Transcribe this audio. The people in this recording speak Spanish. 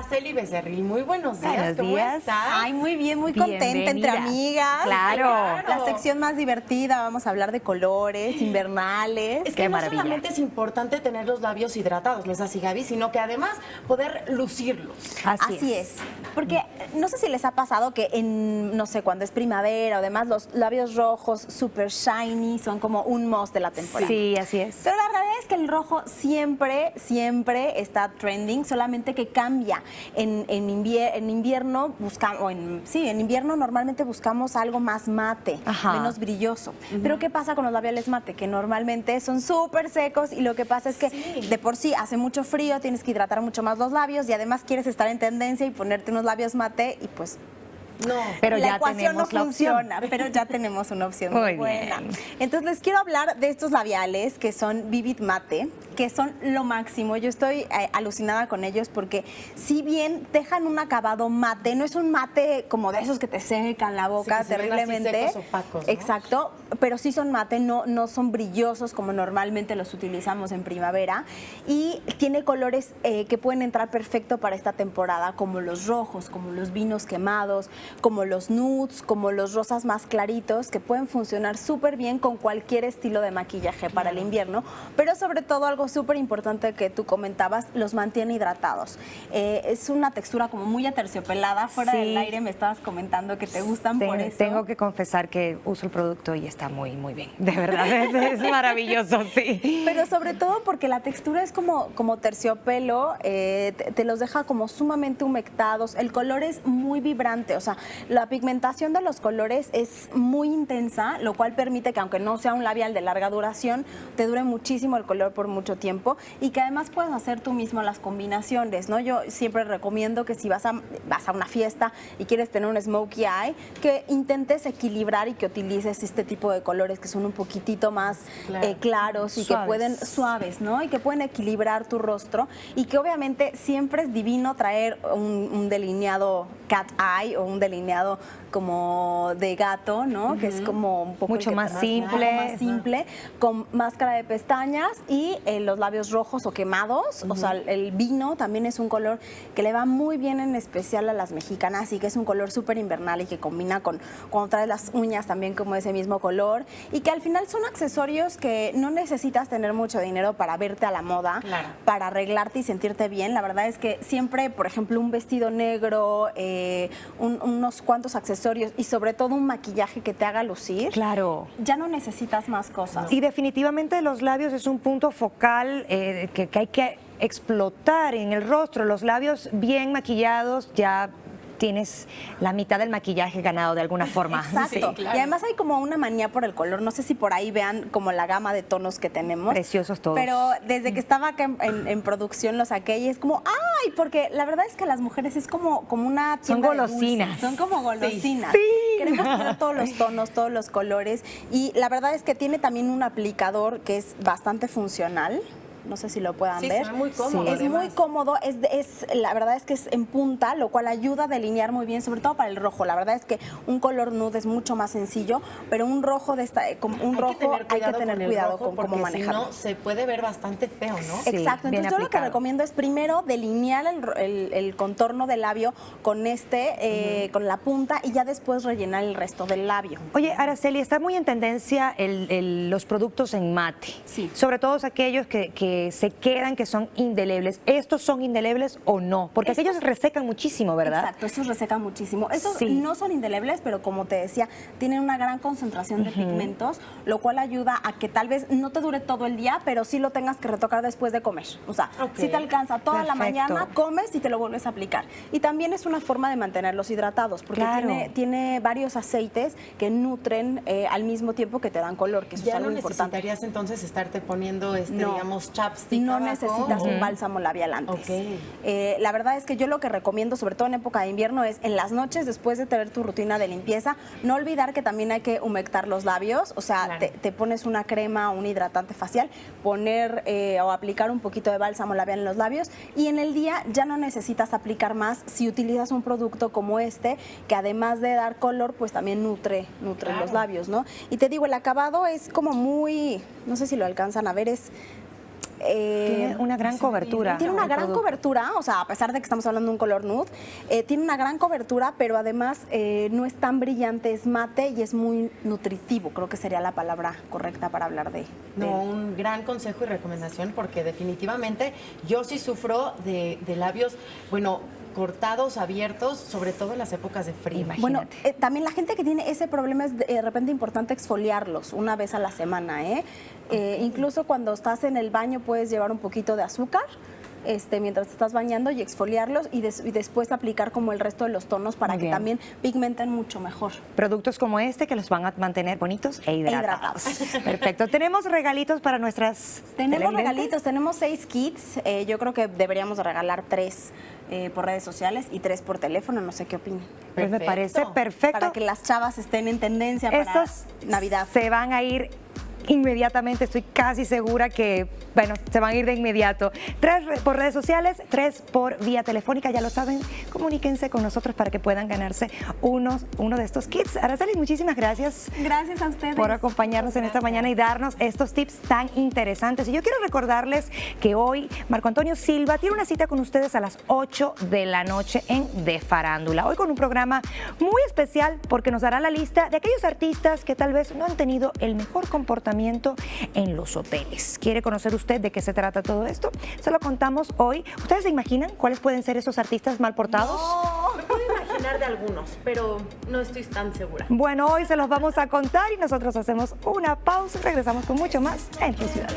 Araceli Becerril, muy buenos días. Buenos ¿Cómo días. estás? Ay, muy bien, muy contenta entre Bienvenida. amigas. Claro. La sección más divertida, vamos a hablar de colores, invernales. Es Qué que no maravilla. solamente es importante tener los labios hidratados, ¿no es así, Gaby? Sino que además poder lucirlos. Así es. Porque no sé si les ha pasado que no sé, cuando es primavera o demás, los labios rojos super shiny son como un must de la temporada. Sí, así es. Pero la realidad es que el rojo siempre está trending, solamente que cambia. En invierno buscamos, en invierno normalmente buscamos algo más mate, Ajá. menos brilloso. Pero ¿qué pasa con los labiales mate? Que normalmente son súper secos y lo que pasa es que de por sí hace mucho frío, tienes que hidratar mucho más los labios y además quieres estar en tendencia y ponerte unos labios mate y pues No. Pero la ya ecuación no tenemos la opción. funciona, pero ya tenemos una opción muy Muy buena. bien. Entonces les quiero hablar de estos labiales que son Vivid Mate, que son lo máximo. Yo estoy alucinada con ellos porque si bien dejan un acabado mate, no es un mate como de esos que te secan la boca Sí, que se ven así terriblemente. secos, opacos, ¿no? Exacto, pero sí son mate, no son brillosos como normalmente los utilizamos en primavera y tiene colores que pueden entrar perfecto para esta temporada, como los rojos, como los vinos quemados, como los nudes, como los rosas más claritos, que pueden funcionar súper bien con cualquier estilo de maquillaje para el invierno, pero sobre todo algo súper importante que tú comentabas, los mantiene hidratados. Es una textura como muy aterciopelada, fuera Sí. del aire me estabas comentando que te gustan por eso. Tengo que confesar que uso el producto y está muy, muy bien. De verdad, es maravilloso, sí. Pero sobre todo porque la textura es como terciopelo, te los deja como sumamente humectados, el color es muy vibrante, o sea, la pigmentación de los colores es muy intensa, lo cual permite que aunque no sea un labial de larga duración, te dure muchísimo el color por mucho tiempo y que además puedas hacer tú mismo las combinaciones, ¿no? Yo siempre recomiendo que si vas a una fiesta y quieres tener un smokey eye, que intentes equilibrar y que utilices este tipo de colores que son un poquitito más claros y Suaves. que pueden suaves, ¿no? Y que pueden equilibrar tu rostro y que obviamente siempre es divino traer un delineado cat eye o un delineado como de gato, ¿no? Que es como un poco Mucho el que más te- simple. algo más simple, con máscara de pestañas y los labios rojos o quemados. O sea, el vino también es un color que le va muy bien, en especial a las mexicanas, y que es un color súper invernal y que combina con cuando traes las uñas también como ese mismo color, y que al final son accesorios que no necesitas tener mucho dinero para verte a la moda, Claro. para arreglarte y sentirte bien. La verdad es que siempre, por ejemplo, un vestido negro, unos cuantos accesorios y sobre todo un maquillaje que te haga lucir, Claro. ya no necesitas más cosas. Y definitivamente los labios es un punto focal que hay que explotar en el rostro. Los labios bien maquillados ya tienes la mitad del maquillaje ganado de alguna forma. Exacto. Sí, claro. Y además hay como una manía por el color. No sé si por ahí vean como la gama de tonos que tenemos. Preciosos todos. Pero desde que estaba acá en producción lo saqué y es como, ¡ay! Porque la verdad es que las mujeres es como una Son tienda de golosinas. dulces. Son como golosinas. Sí. Queremos tener todos los tonos, todos los colores. Y la verdad es que tiene también un aplicador que es bastante funcional. No sé si lo puedan Sí, ver. se ve muy cómodo, Es además. muy cómodo, la verdad es que es en punta, lo cual ayuda a delinear muy bien, sobre todo para el rojo. La verdad es que un color nude es mucho más sencillo, pero un rojo hay que tener cuidado con cómo manejarlo. Si no, se puede ver bastante feo, ¿no? Sí, Exacto, bien entonces yo lo que aplicado. recomiendo es primero delinear el contorno del labio con con la punta, y ya después rellenar el resto del labio. Oye, Araceli, está muy en tendencia los productos en mate. Sí. Sobre todo aquellos que se quedan, que son indelebles. ¿Estos son indelebles o no? Porque Estos- aquellos resecan muchísimo, ¿verdad? Exacto, esos resecan muchísimo. Esos Sí. no son indelebles, pero como te decía, tienen una gran concentración de pigmentos, lo cual ayuda a que tal vez no te dure todo el día, pero sí lo tengas que retocar después de comer. O sea, Ok. si te alcanza toda la Perfecto. mañana, comes y te lo vuelves a aplicar. Y también es una forma de mantenerlos hidratados, porque Claro. tiene varios aceites que nutren al mismo tiempo que te dan color, que eso es Ya algo no importante. necesitarías entonces estarte poniendo No. digamos, chapstick No abajo. necesitas un bálsamo labial antes. Ok. La verdad es que yo lo que recomiendo, sobre todo en época de invierno, es en las noches, después de tener tu rutina de limpieza, no olvidar que también hay que humectar los labios. O sea, Claro. te pones una crema o un hidratante facial, poner o aplicar un poquito de bálsamo labial en los labios, y en el día ya no necesitas aplicar más si utilizas un producto como este, que además de dar color, pues también nutre Claro. los labios, ¿no? Y te digo, el acabado es como muy, no sé si lo alcanzan a ver, es Tiene una gran cobertura. Tiene una el gran producto. cobertura, o sea, a pesar de que estamos hablando de un color nude, tiene una gran cobertura, pero además no es tan brillante, es mate y es muy nutritivo. Creo que sería la palabra correcta para hablar de No, un gran consejo y recomendación porque definitivamente yo sí sufro de labios, bueno, cortados, abiertos, sobre todo en las épocas de frío. Imagínate. Bueno, también la gente que tiene ese problema es de repente importante exfoliarlos una vez a la semana, ¿eh? Incluso cuando estás en el baño puedes llevar un poquito de azúcar mientras te estás bañando y exfoliarlos y después aplicar como el resto de los tonos para Muy que bien. también pigmenten mucho mejor. Productos como este que los van a mantener bonitos e hidratados. Perfecto. Tenemos regalitos para nuestras Tenemos televidentes. regalitos, tenemos 6 kits. Yo creo que deberíamos de regalar 3 por redes sociales y 3 por teléfono. No sé qué opinan. Pues me parece perfecto. Para que las chavas estén en tendencia para Estos Navidad. se van a ir inmediatamente, estoy casi segura que, bueno, se van a ir de inmediato. 3 por redes sociales, 3 por vía telefónica, ya lo saben, comuníquense con nosotros para que puedan ganarse uno de estos kits. Araceli, muchísimas gracias Gracias a ustedes. por acompañarnos en esta mañana y darnos estos tips tan interesantes. Y yo quiero recordarles que hoy Marco Antonio Silva tiene una cita con ustedes a las 8 de la noche en De Farándula. Hoy con un programa muy especial porque nos dará la lista de aquellos artistas que tal vez no han tenido el mejor comportamiento en los hoteles. ¿Quiere conocer usted de qué se trata todo esto? Se lo contamos hoy. ¿Ustedes se imaginan cuáles pueden ser esos artistas mal portados? Me puedo imaginar de algunos, pero no estoy tan segura. Bueno, hoy se los vamos a contar y nosotros hacemos una pausa y regresamos con mucho más en Tu Ciudad.